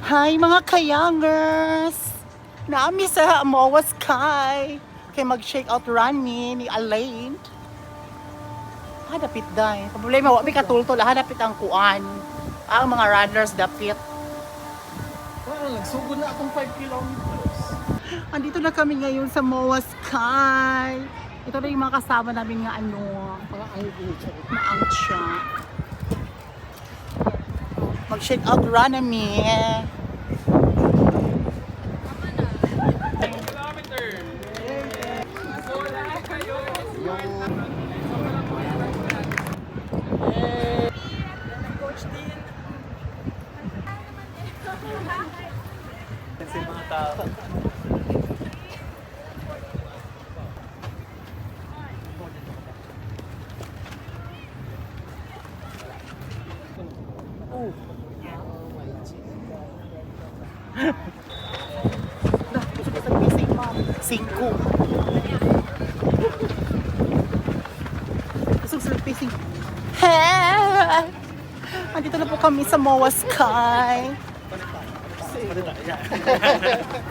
Hi mga kayangers! Naami sa Moa Sky. Kay mag-shake out run ni Alain. Dapit day. Problema, wala katultol. Dapit ang kuan. Ang mga runners dapit. Nagsugod na akong 5 kilometers. Andito na kami ngayon sa Moa Sky. Ito na yung mga kasama namin nga maangcha. Mag-shake out run namin. Kasi mga tao. Singko. Isang pacing. Hey! Andito na po kami sa Moa Sky.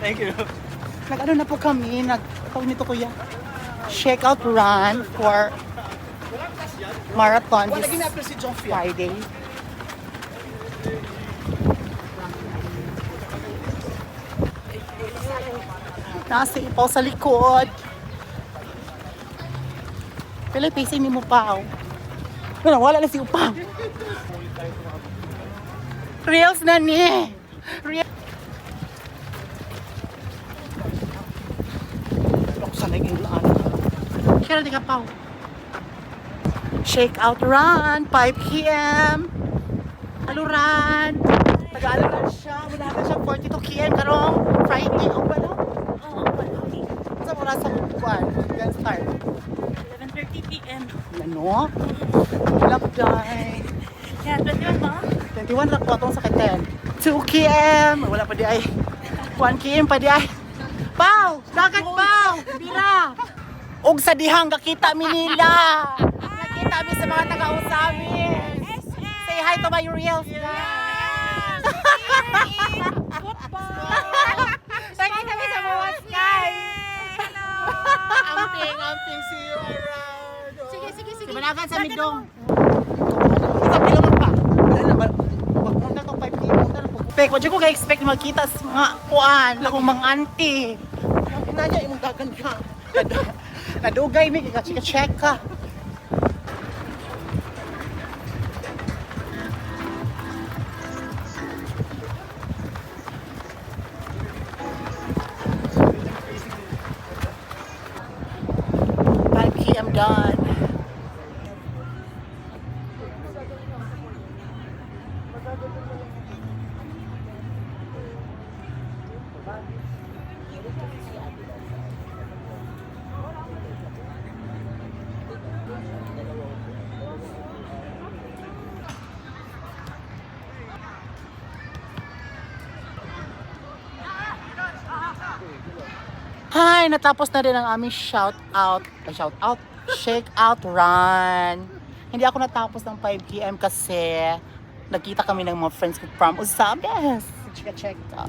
Thank you. Nag-ano na po kami, tawag nito kuya, shake out run for marathon this Friday. Nasa ipaw sa likod. Pala pacing ni mo pa. Wala na si Upaw. Reels na ni. Kaya di ka pa. Shake out run, 5 p.m. Aluran. Taga-aluran siya. Wala na siya 42 km. Karong Friday. O ba no? Oo, palagi. Sa mula sa kuwan. Gan start. 11:30 p.m. Ano? Lockdown. Yan, 21 ba? 21 na po itong sa 10. 2 km. Wala pa di ay. 1 km pa di ay. Pau! Dagat pau! Bira! Og sa dihang kakita mi nila. Nakita mi sa mga taga-usami. Say hi to my reels. Nakita mi sa Moa Sky. Amping, see you around. Sige. Simanagan sa Midong. Isang kilometer pa. Wala na ba? Wag na itong 5 kilometer. Pek, wadyo ko ka-expect makita sa mga kuan. Akong mga auntie. Ang pinanya, imong dagan ka. Nadugay mi, kika-check ka. I'm done. Hi, natapos na rin ang aming shake out run. Hindi ako natapos ng 5 p.m. kasi nagkita kami ng mga friends ko from Usabes. Check ka.